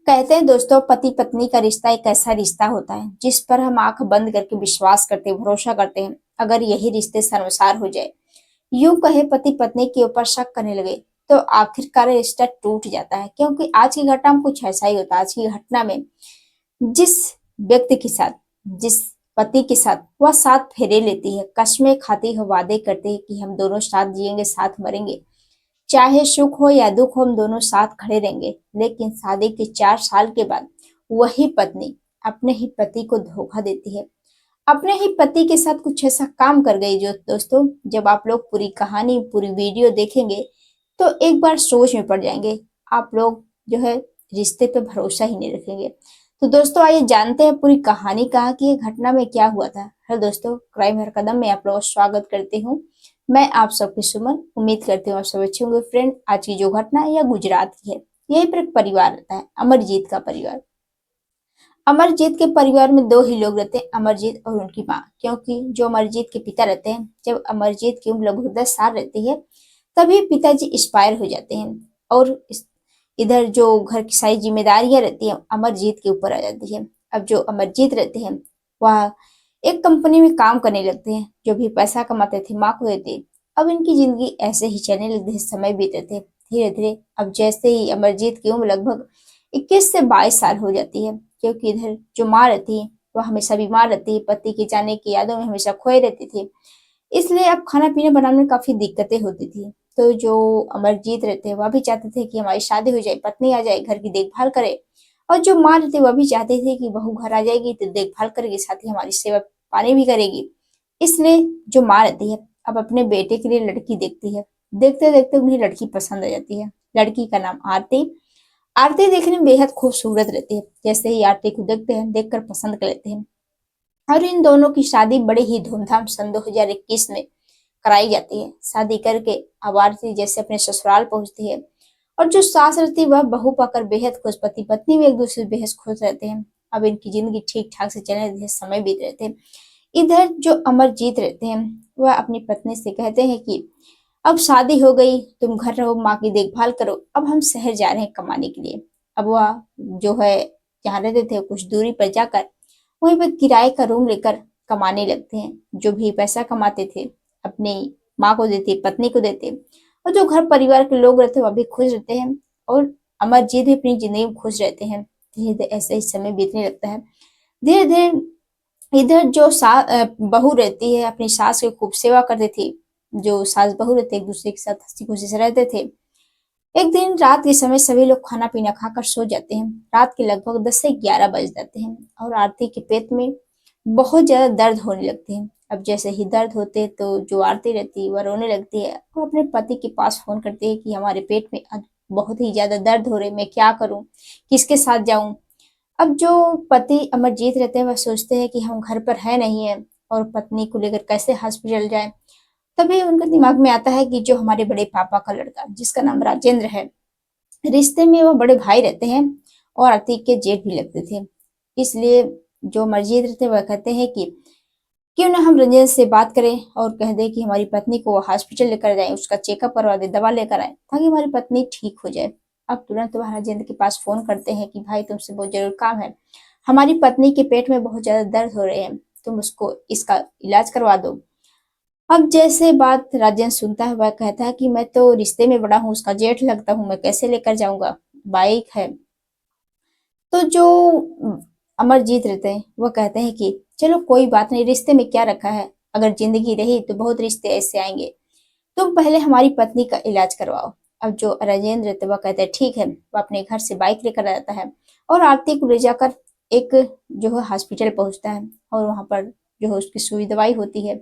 कहते हैं दोस्तों, पति पत्नी का रिश्ता एक ऐसा रिश्ता होता है जिस पर हम आंख बंद करके विश्वास करते हैं, भरोसा करते हैं। अगर यही रिश्ते शर्मसार हो जाए, यूं कहे पति पत्नी के ऊपर शक करने लगे, तो आखिरकार रिश्ता टूट जाता है। क्योंकि आज की घटना में कुछ ऐसा ही होता है। आज की घटना में जिस व्यक्ति के साथ, जिस पति के साथ वह साथ फेरे लेती है, कस्में खाती है, वादे करते हैं कि हम दोनों साथ जिएंगे, साथ मरेंगे, चाहे सुख हो या दुख हो हम दोनों साथ खड़े रहेंगे, लेकिन शादी के 4 साल के बाद वही पत्नी अपने ही पति को धोखा देती है। अपने ही पति के साथ कुछ ऐसा काम कर गई जो दोस्तों, जब आप लोग पूरी कहानी, पूरी वीडियो देखेंगे तो एक बार सोच में पड़ जाएंगे। आप लोग जो है रिश्ते पे भरोसा ही नहीं रखेंगे। तो दोस्तों आइए जानते हैं पूरी कहानी, कहा कि ये घटना में क्या हुआ था। हेलो दोस्तों, क्राइम हर कदम में आप लोगों का स्वागत करती हूँ। मैं आप सबकी सुमन, उम्मीद करती हूँ आप सब अच्छे होंगे। फ्रेंड, आज की जो घटना है यह गुजरात की है। यहीं पर एक परिवार रहता है, अमरजीत का परिवार। अमरजीत के परिवार में दो ही लोग रहते हैं, अमरजीत और उनकी माँ। क्योंकि जो अमरजीत के पिता रहते हैं, जब अमरजीत की उम्र लगभग 10 साल रहती है तभी पिताजी एक्सपायर हो जाते हैं। और इधर जो घर की सारी जिम्मेदारियां रहती है अमरजीत के ऊपर आ जाती है। अब जो अमरजीत रहते हैं वह एक कंपनी में काम करने लगते हैं, जो भी पैसा कमाते थे माँ को देते। अब इनकी जिंदगी ऐसे ही चलने लगती है, समय बीते थे धीरे धीरे। अब जैसे ही अमरजीत की उम्र लगभग 21 से 22 साल हो जाती है, क्योंकि इधर जो माँ रहती है वह हमेशा बीमार रहती है, पति के जाने की यादों में हमेशा खोए रहती थी। इसलिए अब खाना पीना बनाने में काफी दिक्कतें होती थी। तो जो अमरजीत रहते हैं वह भी चाहते थे कि हमारी शादी हो जाए, पत्नी आ जाए, घर की देखभाल करे। और जो माँ रहती है वह भी चाहते थे कि बहू घर आ जाएगी तो देखभाल करेगी, साथ ही हमारी सेवा पानी भी करेगी। इसलिए जो माँ रहती है अब अपने बेटे के लिए लड़की देखती है। देखते देखते उन्हें लड़की पसंद आ जाती है। लड़की का नाम आरती। आरती देखने में बेहद खूबसूरत रहती है। जैसे ही आरती को देखते हैं, देखकर पसंद कर लेते हैं। और इन दोनों की शादी बड़े ही धूमधाम सन 2021 में कराई जाती है। शादी करके अब आरती जैसे अपने ससुराल पहुंचती है, और जो सास रहती है वह बहू पाकर बेहद खुश, पति पत्नी भी एक दूसरे से बेहद खुश रहते हैं। अब इनकी जिंदगी ठीक ठाक से चलने देते हैं, समय बीत रहते हैं। इधर जो अमरजीत रहते हैं वह अपनी पत्नी से कहते हैं कि अब शादी हो गई, तुम घर रहो, माँ की देखभाल करो, अब हम शहर जा रहे हैं कमाने के लिए। अब वह जो है जहाँ रहते थे कुछ दूरी पर जाकर वहीं पर किराए का रूम लेकर कमाने लगते हैं। जो भी पैसा कमाते थे अपनी माँ को देते, पत्नी को देते, और जो घर परिवार के लोग रहते हैं वह भी खुश रहते हैं। और अमरजीत भी अपनी जिंदगी में खुश रहते हैं। धीरे धीरे ऐसे ही समय बीतने लगता है। धीरे धीरे इधर जो बहू रहती है अपनी सास की खूब सेवा करती थी। जो सास बहू रहते एक दूसरे के साथ हंसी खुशी से रहते थे। एक दिन रात के समय सभी लोग खाना पीना खाकर सो जाते हैं। रात के लगभग 10 से 11 बज जाते हैं और आरती के पेट में बहुत ज्यादा दर्द होने लगते हैं। अब जैसे ही दर्द होते तो जो आरती रहती है वह रोने लगती है और अपने पति के पास फोन करती है कि हमारे पेट में आज बहुत ही ज्यादा दर्द हो रहे, मैं क्या करूं, किसके साथ जाऊं। अब जो पति अमरजीत रहते हैं वह सोचते हैं कि हम घर पर है नहीं है और पत्नी को लेकर कैसे हॉस्पिटल जाए। तभी उनके दिमाग में आता है कि जो हमारे बड़े पापा का लड़का जिसका नाम राजेंद्र है, रिश्ते में वो बड़े भाई रहते हैं और आरती के जेठ भी लगते थे। इसलिए जो अमरजीत रहते हैं वह कहते हैं कि क्यों ना हम रंजन से बात करें और कह दें कि हमारी पत्नी को हॉस्पिटल लेकर जाएं, उसका चेकअप करवा दें, दवा लेकर आए ताकि हमारी पत्नी ठीक हो जाए। अब तुरंत वह राजेंद्र के पास फोन करते हैं कि भाई तुमसे बहुत जरूर काम है, हमारी पत्नी के पेट में बहुत ज्यादा दर्द हो रहे हैं, तुम उसको इसका इलाज करवा दो। अब जैसे बात राजेंद्र सुनता है वह कहता है कि मैं तो रिश्ते में बड़ा हूँ, उसका जेठ लगता हूँ, मैं कैसे लेकर जाऊंगा, बाइक है। तो जो अमरजीत रहते हैं वह कहते हैं कि चलो कोई बात नहीं, रिश्ते में क्या रखा है, अगर जिंदगी रही तो बहुत रिश्ते ऐसे आएंगे, तुम पहले हमारी पत्नी का इलाज करवाओ। अब जो राजेंद्र रहते हैं वह कहते हैं ठीक है। वह अपने घर से बाइक लेकर आता है और आरती को ले जाकर एक जो है हॉस्पिटल पहुंचता है। और वहां पर जो है उसकी सुई दवाई होती है।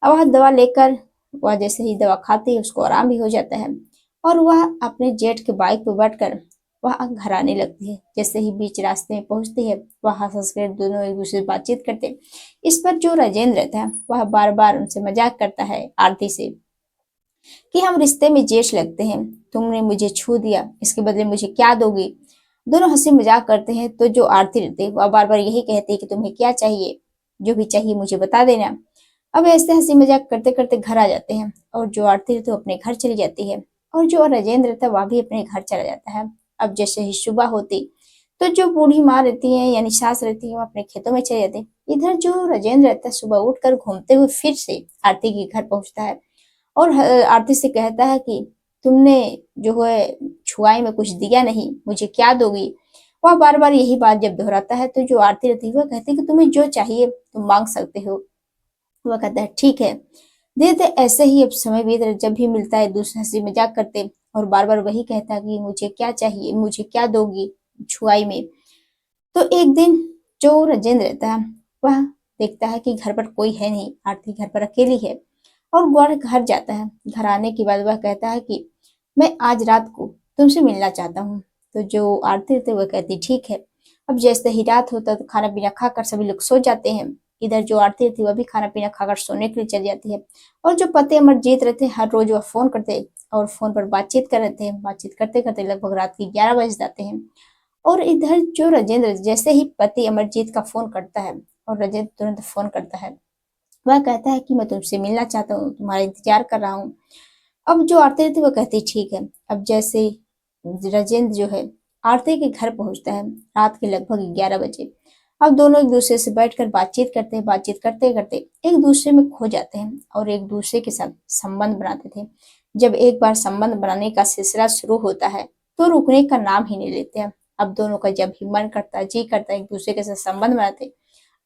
अब वह दवा लेकर वह जैसे ही दवा खाती है उसको आराम भी हो जाता है और वह अपने जेठ के बाइक पर बैठकर वह घर आने लगती है। जैसे ही बीच रास्ते में पहुंचती है वह हंस हंस कर दोनों एक दूसरे से बातचीत करते हैं। इस पर जो राजेंद्र रहता है वह बार बार उनसे मजाक करता है आरती से कि हम रिश्ते में जेठ लगते हैं, तुमने मुझे छू दिया, इसके बदले मुझे क्या दोगी। दोनों हंसी मजाक करते हैं। तो जो आरती रहती है वह बार बार यही कहती है कि तुम्हें क्या चाहिए, जो भी चाहिए मुझे बता देना। अब ऐसे हंसी मजाक करते करते घर आ जाते हैं और जो आरती रहती है अपने घर चली जाती है और जो राजेंद्र रहता है वह भी अपने घर चला जाता है। अब जैसे ही सुबह होती तो जो बूढ़ी माँ रहती है यानी सास रहती है वो अपने खेतों में चले जाते हैं। इधर जो राजेंद्र रहता है सुबह उठकर घूमते हुए फिर से आरती के घर पहुंचता है और आरती से कहता है कि तुमने जो है छुआई में कुछ दिया नहीं, मुझे क्या दोगी। वह बार बार यही बात जब दोहराता है तो जो आरती रहती है वह कहती है कि तुम्हें जो चाहिए तुम मांग सकते हो। वह कहता है ठीक है। धीरे धीरे ऐसे ही अब समय बीत रहा, जब भी मिलता है दूसरे हंसी मजाक करते और बार बार वही कहता है कि मुझे क्या चाहिए, मुझे क्या दोगी छुआई में। तो एक दिन जो राजेंद्र रहता है वह देखता है कि घर पर कोई है नहीं, आरती घर पर अकेली है और गौर घर जाता है। घर आने के बाद वह कहता है कि मैं आज रात को तुमसे मिलना चाहता हूँ। तो जो आरती रहती है वह कहती ठीक है। अब जैसे ही रात होता है तो खाना पीना खाकर सभी लोग सो जाते हैं। इधर जो आरती रहती है वह भी खाना पीना खाकर सोने के लिए चली जाती है और जो पति अमरजीत रहते हैं हर रोज वह फोन करते और फोन पर बातचीत कर रहे थे। बातचीत करते करते लगभग रात के 11 बज जाते हैं और इधर जो राजेंद्र जैसे ही पति अमरजीत का फोन करता है और राजेंद्र तुरंत फोन करता है। वह कहता है कि मैं तुमसे मिलना चाहता हूँ, तुम्हारा इंतजार कर रहा हूँ। अब जो आरती रहती है वो कहती ठीक है। अब जैसे राजेंद्र जो है आरती के घर पहुंचता है रात के लगभग 11 बजे। अब दोनों एक दूसरे से बैठकर बातचीत करते हैं। बातचीत करते करते एक दूसरे में खो जाते हैं और एक दूसरे के साथ संबंध बनाते थे। जब एक बार संबंध बनाने का सिलसिला शुरू होता है तो रुकने का नाम ही नहीं लेते हैं। अब दोनों का जब भी मन करता है जी करता है एक दूसरे के साथ संबंध बनाते।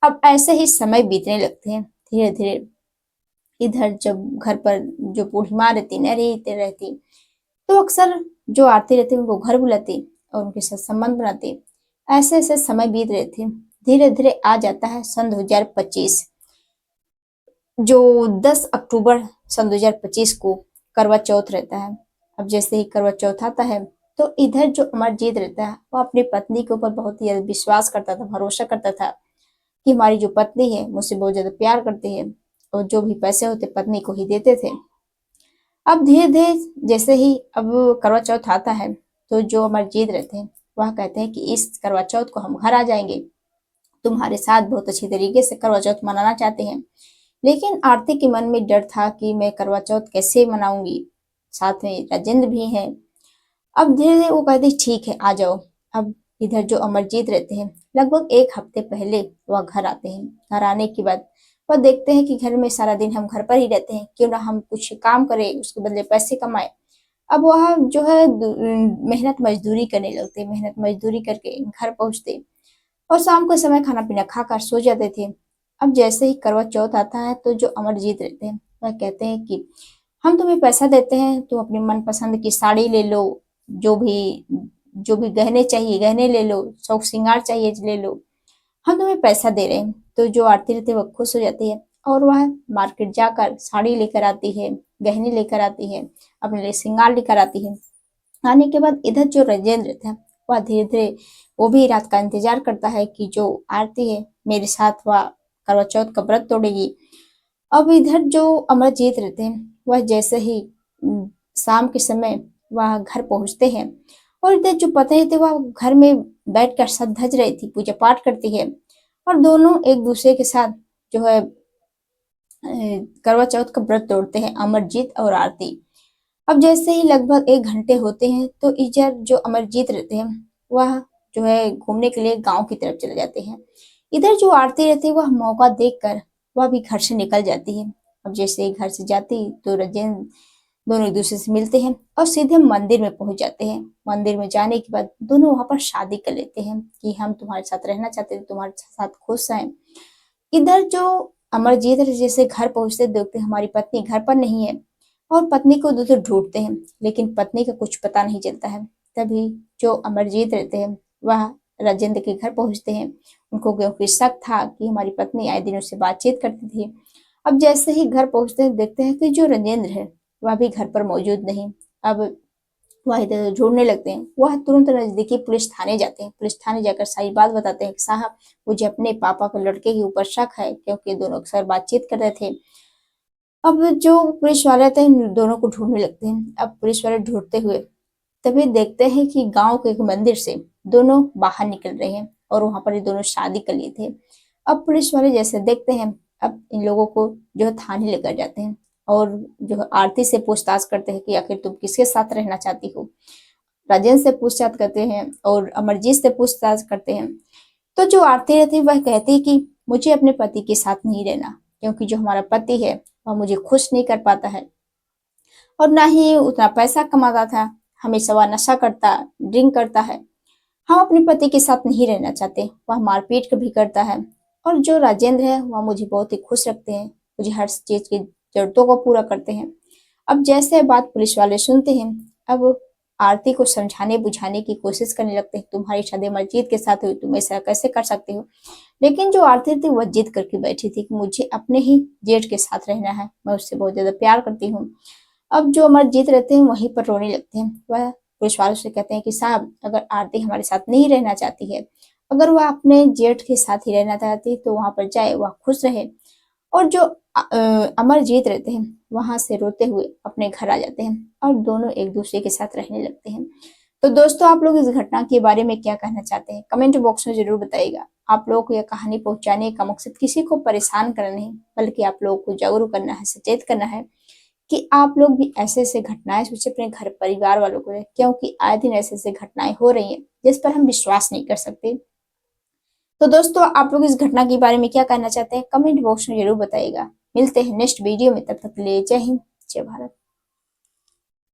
अब ऐसे ही समय बीतने लगते हैं धीरे धीरे। इधर जब घर पर जो बूढ़ी माँ रहती न रहती तो अक्सर जो आरती रहती उनको घर बुलाती और उनके साथ संबंध बनाती। ऐसे ऐसे समय बीत रहे थे। धीरे धीरे आ जाता है सन 2025, जो 10 अक्टूबर सन 2025 को करवा चौथ रहता है। अब जैसे ही करवा चौथ आता है तो इधर जो अमरजीत रहता है वो अपनी पत्नी के ऊपर बहुत ही विश्वास करता था, भरोसा करता था कि हमारी जो पत्नी है मुझसे बहुत ज्यादा प्यार करती है और जो भी पैसे होते पत्नी को ही देते थे। अब धीरे धीरे जैसे ही अब करवा चौथ आता है तो जो अमरजीत रहते हैं वह कहते हैं कि इस करवा चौथ को हम घर आ जाएंगे, तुम्हारे साथ बहुत अच्छी तरीके से करवा चौथ मनाना चाहते हैं। लेकिन आरती के मन में डर था कि मैं करवा चौथ कैसे मनाऊंगी, साथ में राजेंद्र भी है। अब धीरे धीरे वो कहती ठीक है आ जाओ। अब इधर जो अमरजीत रहते हैं लगभग एक हफ्ते पहले वह घर आते हैं। घर आने के बाद वह देखते हैं कि घर में सारा दिन हम घर पर ही रहते हैं, क्यों ना हम कुछ काम करें उसके बदले पैसे कमाए। अब वह जो है मेहनत मजदूरी करने लगते, मेहनत मजदूरी करके घर पहुंचते और शाम को समय खाना पीना खाकर सो जाते थे। अब जैसे ही करवा चौथ आता है तो जो अमरजीत रहते हैं वह कहते हैं कि हम तुम्हें पैसा देते हैं, तुम अपनी मनपसंद की साड़ी ले लो, जो भी जो भी गहने चाहिए गहने ले लो, शौक श्रृंगार चाहिए ले लो, हम तुम्हें पैसा दे रहे हैं। तो जो आरती रहती है वह खुश हो जाती है और वह मार्केट जाकर साड़ी लेकर आती है, गहने लेकर आती है, अपने लिए श्रृंगार लेकर आती है। आने के बाद इधर जो राजेंद्र था वह धीरे धीरे वो भी रात का इंतजार करता है कि जो आरती है मेरे साथ वह करवा चौथ का व्रत तोड़ेगी। अब इधर जो अमरजीत रहते हैं वह जैसे ही शाम के समय वह घर पहुंचते हैं और इधर जो पत्नी थी वह घर में बैठकर सज धज रही थी, पूजा पाठ करती है और दोनों एक दूसरे के साथ जो है करवा चौथ का व्रत तोड़ते हैं अमरजीत और आरती। अब जैसे ही लगभग 1 घंटे होते हैं तो इधर जो अमरजीत रहते हैं वह जो है घूमने के लिए गांव की तरफ चले जाते हैं। इधर जो आरती रहती है वह मौका देखकर वह भी घर से निकल जाती है। अब जैसे ही घर से जाती तो राजेंद्र दोनों एक दूसरे से मिलते हैं और सीधे मंदिर में पहुंच जाते हैं। मंदिर में जाने के बाद दोनों वहां पर शादी कर लेते हैं कि हम तुम्हारे साथ रहना चाहते हैं, तुम्हारे साथ खुश हैं। इधर जो अमरजीत जैसे घर पहुंचते देखते हमारी पत्नी घर पर नहीं है और पत्नी को उधर ढूंढते हैं लेकिन पत्नी का कुछ पता नहीं चलता है। तभी जो अमरजीत रहते हैं वह राजेंद्र के घर पहुंचते हैं। उनको क्योंकि शक था कि हमारी पत्नी आए दिन उससे बातचीत करती थी। अब जैसे ही घर पहुंचते हैं देखते हैं कि जो राजेंद्र है वह भी घर पर मौजूद नहीं। अब वह इधर ढूंढने लगते हैं। वह तुरंत नजदीकी पुलिस थाने जाते हैं। पुलिस थाने जाकर सारी बात बताते हैं कि साहब मुझे अपने पापा के लड़के के ऊपर शक है, क्योंकि दोनों अक्सर बातचीत कर रहे थे। अब जो पुलिस वाले थे दोनों को ढूंढने लगते हैं। अब पुलिस वाले ढूंढते हुए तभी देखते हैं कि गांव के एक मंदिर से दोनों बाहर निकल रहे हैं और वहां पर ये दोनों शादी कर लिए थे। अब पुलिस वाले जैसे देखते हैं अब इन लोगों को जो है थाने लेकर जाते हैं और जो है आरती से पूछताछ करते हैं कि आखिर तुम किसके साथ रहना चाहती हो। राजेंद्र से पूछताछ करते हैं और अमरजीत से पूछताछ करते हैं। तो जो आरती रहती है वह कहती है कि मुझे अपने पति के साथ नहीं रहना, क्योंकि जो हमारा पति है वह मुझे खुश नहीं कर पाता है और ना ही उतना पैसा कमाता था, हमेशा वह नशा करता, ड्रिंक करता है। हम अपने पति के साथ नहीं रहना चाहते, वह मारपीट भी करता है। और जो राजेंद्र है वह मुझे बहुत ही खुश रखते हैं, मुझे हर चीज की जरूरतों को पूरा करते हैं। अब जैसे बात पुलिस वाले सुनते हैं, अब आरती को समझाने बुझाने की कोशिश करने लगते हैं, तुम्हारी शादी अमरजीत के साथ हुई, तुम ऐसा कैसे कर सकते हो। लेकिन जो आरती थी वह जिद करके बैठी थी कि मुझे अपने ही जेठ के साथ रहना है, मैं उससे बहुत ज्यादा प्यार करती हूँ। अब जो अमरजीत रहते हैं वहीं पर रोने लगते हैं। वह पुलिस वालों से कहते हैं कि साहब, अगर आरती हमारे साथ नहीं रहना चाहती है, अगर वह अपने जेठ के साथ ही रहना चाहती है तो वहां पर जाए, वह खुश रहे। और जो अमरजीत रहते हैं वहां से रोते हुए अपने घर आ जाते हैं और दोनों एक दूसरे के साथ रहने लगते हैं। तो दोस्तों, आप लोग इस घटना के बारे में क्या कहना चाहते हैं, कमेंट बॉक्स में जरूर बताइएगा। आप लोगों को यह कहानी पहुंचाने का मकसद किसी को परेशान करना नहीं, बल्कि आप लोगों को जागरूक करना है, सचेत करना है कि आप लोग भी ऐसे ऐसे घटनाएं सोचे अपने घर परिवार वालों को दें, क्योंकि आए दिन ऐसे ऐसे घटनाएं हो रही हैं जिस पर हम विश्वास नहीं कर सकते। तो दोस्तों, आप लोग इस घटना के बारे में क्या कहना चाहते हैं, कमेंट बॉक्स में जरूर बताइएगा। मिलते हैं नेक्स्ट वीडियो में, तब तक के लिए जय हिंद, जय भारत।